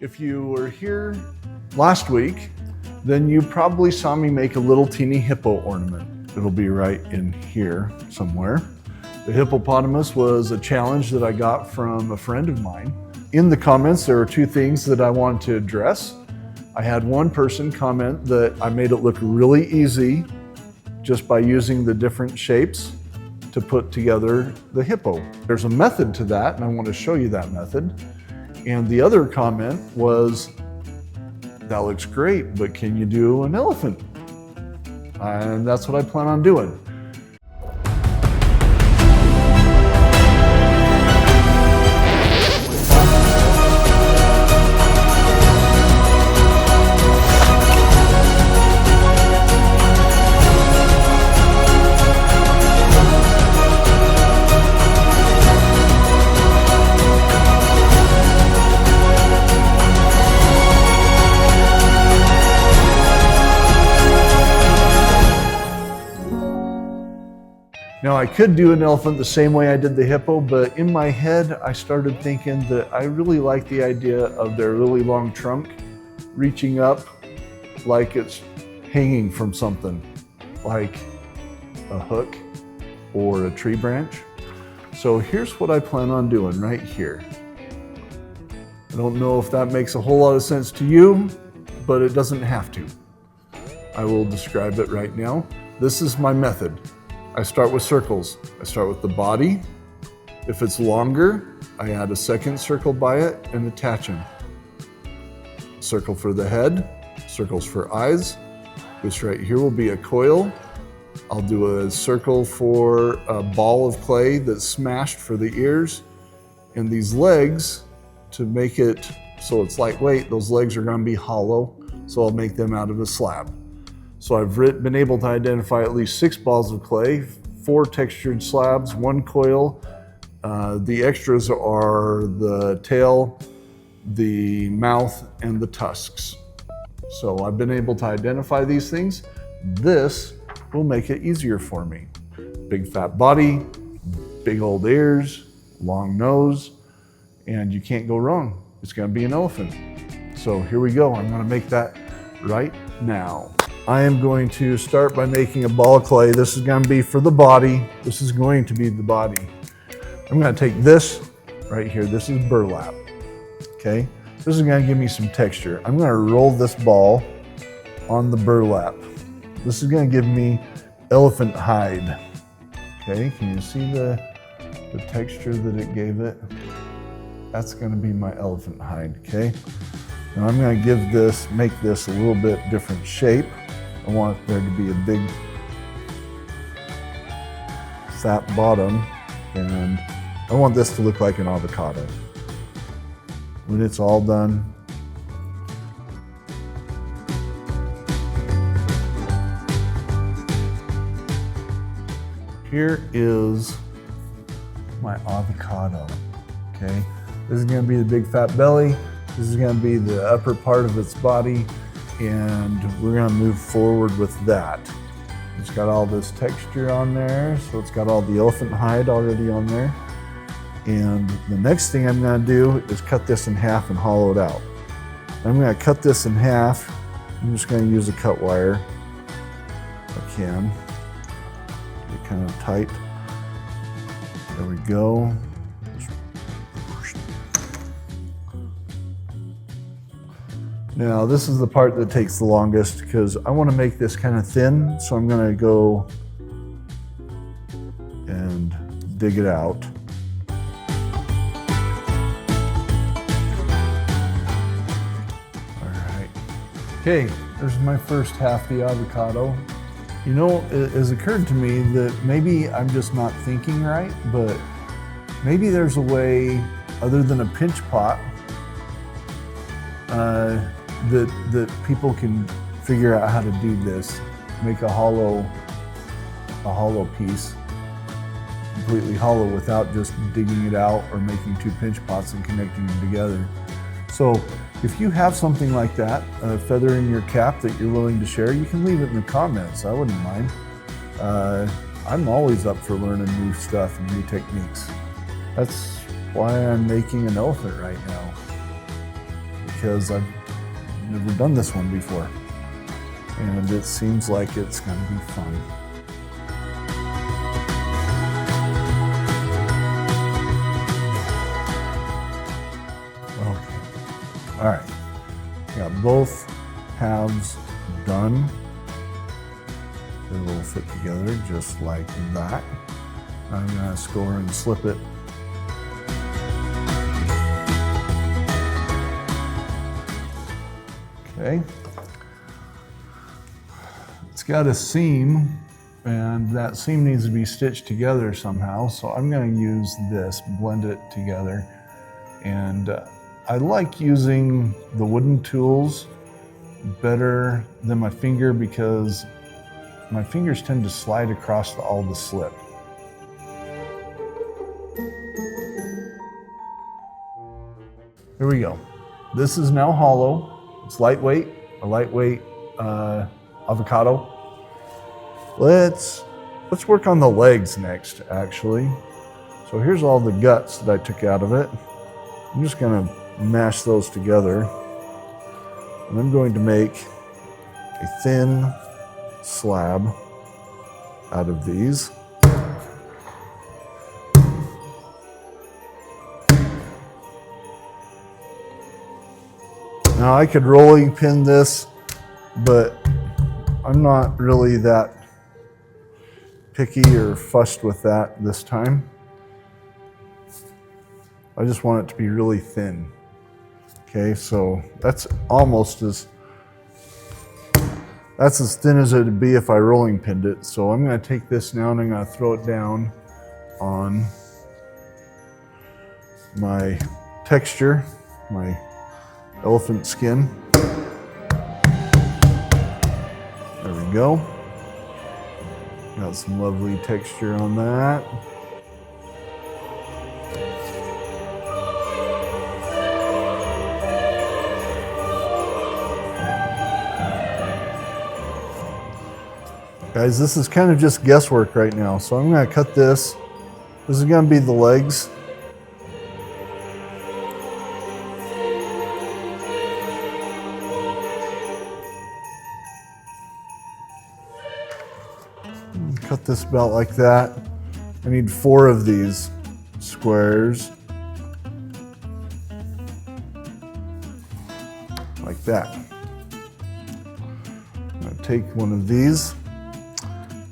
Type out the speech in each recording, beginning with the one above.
If you were here last week, then you probably saw me make a little teeny hippo ornament. It'll be right in here somewhere. The hippopotamus was a challenge that I got from a friend of mine. In the comments, there are two things that I wanted to address. I had one person comment that I made it look really easy just by using the different shapes to put together the hippo. There's a method to that, and I want to show you that method. And the other comment was, that looks great, but can you do an elephant? And that's what I plan on doing. Now I could do an elephant the same way I did the hippo, but in my head I started thinking that I really like the idea of their really long trunk reaching up like it's hanging from something, like a hook or a tree branch. So here's what I plan on doing right here. I don't know if that makes a whole lot of sense to you, but it doesn't have to. I will describe it right now. This is my method. I start with circles. I start with the body. If it's longer, I add a second circle by it and attach them. Circle for the head, circles for eyes. This right here will be a coil. I'll do a circle for a ball of clay that's smashed for the ears. And these legs, to make it so it's lightweight, those legs are going to be hollow, so I'll make them out of a slab. So I've been able to identify at least 6 balls of clay, 4 textured slabs, 1 coil. The extras are the tail, the mouth, and the tusks. So I've been able to identify these things. This will make it easier for me. Big fat body, big old ears, long nose, and you can't go wrong. It's gonna be an elephant. So here we go. I'm gonna make that right now. I am going to start by making a ball of clay. This is going to be for the body. This is going to be the body. I'm going to take this right here. This is burlap. Okay. This is going to give me some texture. I'm going to roll this ball on the burlap. This is going to give me elephant hide. Okay. Can you see the texture that it gave it? That's going to be my elephant hide. Okay. Now I'm going to make this a little bit different shape. I want there to be a big fat bottom, and I want this to look like an avocado. When it's all done, here is my avocado, okay? This is gonna be the big fat belly. This is gonna be the upper part of its body, and we're gonna move forward with that. It's got all this texture on there, so it's got all the elephant hide already on there. And the next thing I'm gonna do is cut this in half and hollow it out. I'm gonna cut this in half. I'm just gonna use a cut wire if I can. Get it kind of tight. There we go. Now this is the part that takes the longest because I want to make this kind of thin, so I'm going to go and dig it out. All right. Okay, there's my first half the avocado. You know, it has occurred to me that maybe I'm just not thinking right, but maybe there's a way other than a pinch pot that people can figure out how to do this. Make a hollow piece, completely hollow, without just digging it out or making 2 pinch pots and connecting them together. So if you have something like that, a feather in your cap that you're willing to share, you can leave it in the comments. I wouldn't mind. I'm always up for learning new stuff and new techniques. That's why I'm making an elephant right now. because I've never done this one before. And it seems like it's going to be fun. Okay, all right, got both halves done. They will fit together just like that. I'm going to score and slip it. Okay. It's got a seam, and that seam needs to be stitched together somehow, so I'm going to use this, blend it together. And I like using the wooden tools better than my finger because my fingers tend to slide across all the slip. Here we go. This is now hollow. It's lightweight, a lightweight avocado. Let's work on the legs next, actually. So here's all the guts that I took out of it. I'm just gonna mash those together. And I'm going to make a thin slab out of these. Now I could rolling pin this, but I'm not really that picky or fussed with that this time. I just want it to be really thin. Okay, so that's as thin as it'd be if I rolling pinned it. So I'm going to take this now and I'm going to throw it down on my texture, my elephant skin. There we go. Got some lovely texture on that. Guys, this is kind of just guesswork right now, so I'm going to cut this. This is going to be the legs. Cut this about like that. I need 4 of these squares. Like that. I'm going to take one of these.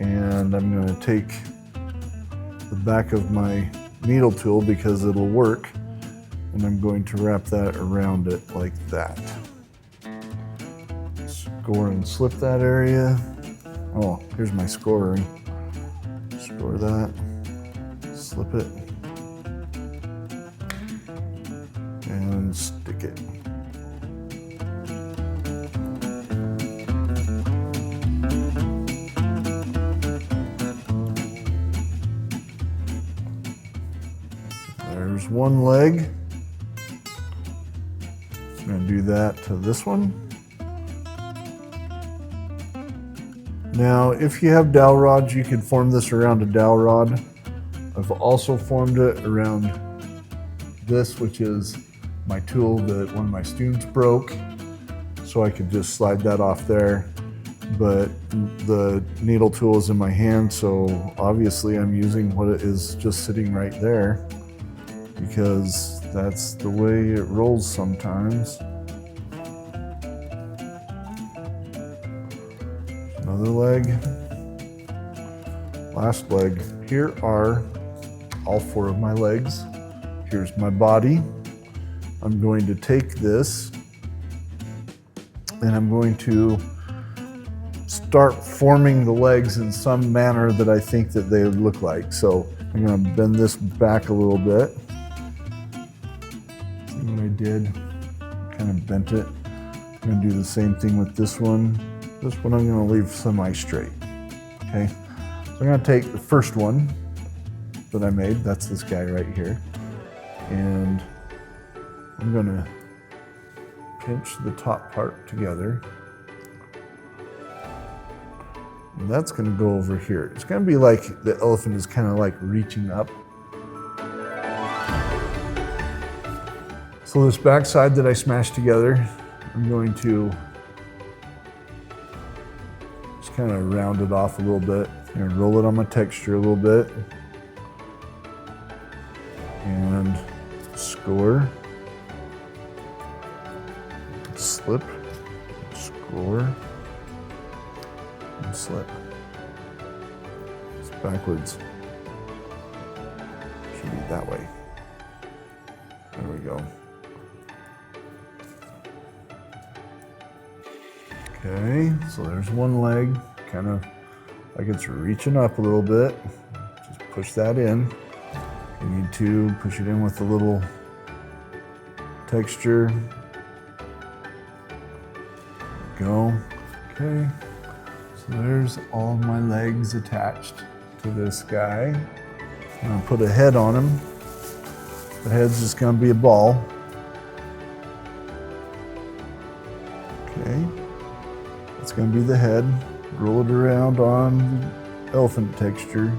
And I'm going to take the back of my needle tool because it'll work, and I'm going to wrap that around it like that. Score and slip that area. Oh, here's my scoring. Score that, slip it, and stick it. There's one leg. I'm going to do that to this one. Now, if you have dowel rods, you can form this around a dowel rod. I've also formed it around this, which is my tool that one of my students broke. So I could just slide that off there. But the needle tool is in my hand, so obviously I'm using what it is just sitting right there, because that's the way it rolls sometimes. Another leg, last leg. Here are all 4 of my legs. Here's my body. I'm going to take this and I'm going to start forming the legs in some manner that I think that they would look like. So I'm going to bend this back a little bit. See what I did? Kind of bent it. I'm going to do the same thing with this one. This one I'm going to leave semi-straight. Okay, so I'm going to take the first one that I made. That's this guy right here. And I'm going to pinch the top part together. And that's going to go over here. It's going to be like the elephant is kind of like reaching up. So So this back side that I smashed together, I'm going to just kind of round it off a little bit and roll it on my texture a little bit. And score, slip, score, and slip. It's backwards. Should be that way. There we go. Okay, so there's one leg, kind of like it's reaching up a little bit. Just push that in. You need to push it in with a little texture. There we go. Okay, so there's all my legs attached to this guy. I'm gonna put a head on him. The head's just gonna be a ball. Okay, that's gonna be the head. Roll it around on elephant texture.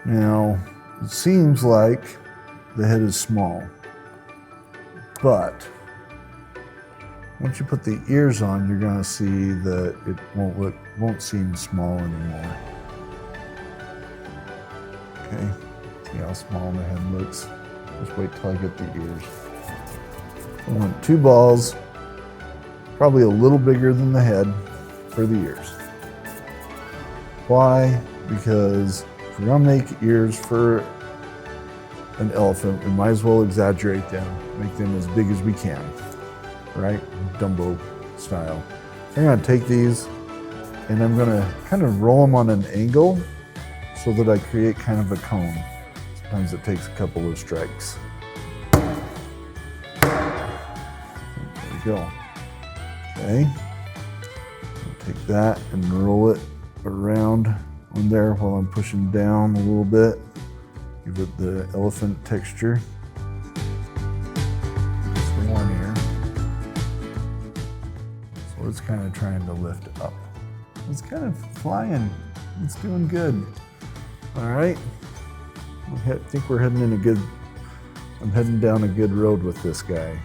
Now, it seems like the head is small, but once you put the ears on, you're gonna see that it won't seem small anymore. Okay, see how small the head looks? Just wait till I get the ears. I want 2 balls, probably a little bigger than the head for the ears. Why? Because if we're gonna make ears for an elephant, we might as well exaggerate them, make them as big as we can, right? Dumbo style. I'm gonna take these and I'm gonna kind of roll them on an angle so that I create kind of a cone. Sometimes it takes a couple of strikes. There we go. Okay, I'll take that and roll it around on there while I'm pushing down a little bit. Give it the elephant texture. Just the one ear. So it's kind of trying to lift up. It's kind of flying. It's doing good. All right. I think we're heading in I'm heading down a good road with this guy.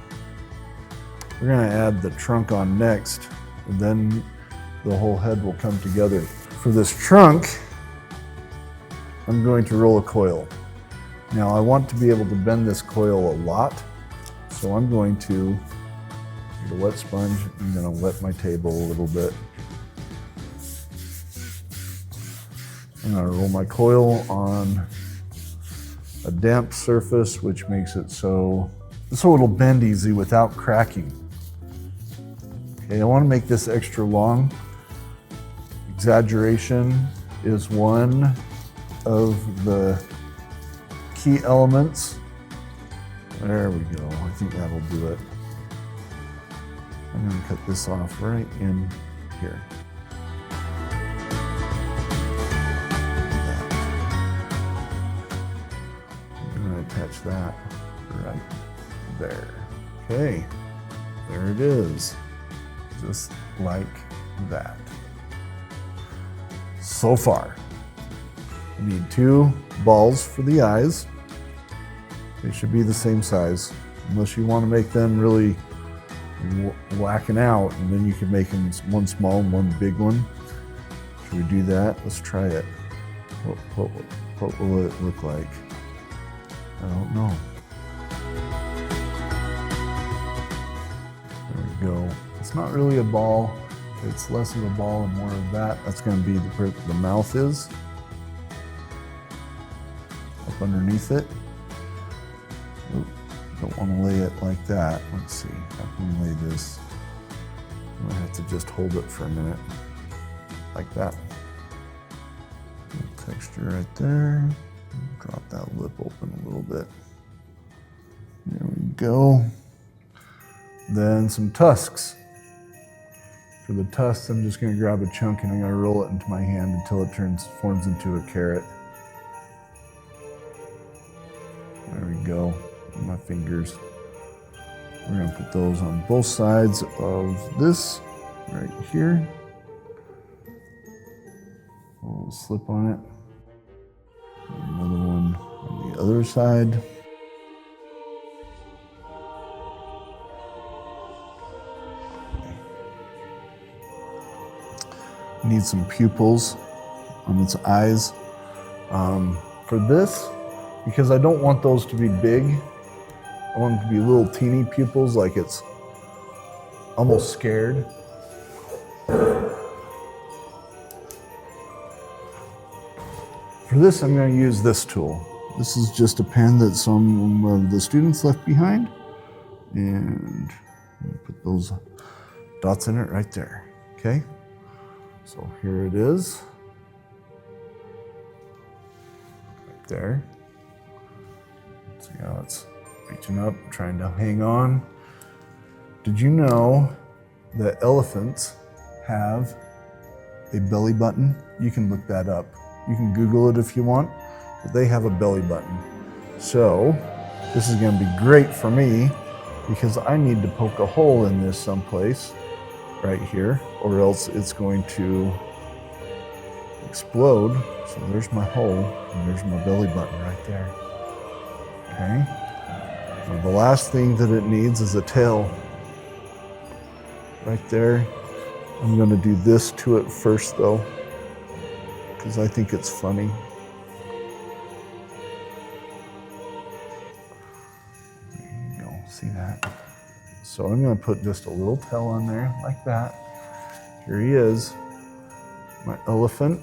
We're gonna add the trunk on next, and then the whole head will come together. For this trunk, I'm going to roll a coil. Now I want to be able to bend this coil a lot, so I'm going to get a wet sponge. I'm gonna wet my table a little bit. I'm gonna roll my coil on a damp surface, which makes it so it'll bend easy without cracking. Okay, I want to make this extra long. Exaggeration is one of the key elements. There we go. I think that'll do it. I'm going to cut this off right in here. I'm going to attach that right there. Okay, there it is. Just like that. So far, I need 2 balls for the eyes. They should be the same size, unless you want to make them really whacking out, and then you can make them one small and one big one. Should we do that? Let's try it. What will it look like? I don't know. There we go. It's not really a ball. It's less of a ball and more of that. That's going to be where the mouth is. Up underneath it. Oop, don't want to lay it like that. Let's see. How can we lay this? I'm going to have to just hold it for a minute. Like that. Texture right there. Drop that lip open a little bit. There we go. Then some tusks. For the tusks, I'm just going to grab a chunk and I'm going to roll it into my hand until it forms into a carrot. There we go. My fingers. We're going to put those on both sides of this right here. A little slip on it. Another one on the other side. Needs some pupils on its eyes. For this, because I don't want those to be big, I want them to be little teeny pupils, like it's almost scared. For this, I'm going to use this tool. This is just a pen that some of the students left behind. And I'm going to put those dots in it right there. Okay? So here it is. Right there. See how it's reaching up, trying to hang on. Did you know that elephants have a belly button? You can look that up. You can Google it if you want, but they have a belly button. So this is going to be great for me because I need to poke a hole in this someplace right here, or else it's going to explode. So there's my hole, and there's my belly button right there. Okay. Now the last thing that it needs is a tail. Right there. I'm going to do this to it first, though, because I think it's funny. There you go, see that? So I'm going to put just a little tail on there, like that. Here he is, my elephant.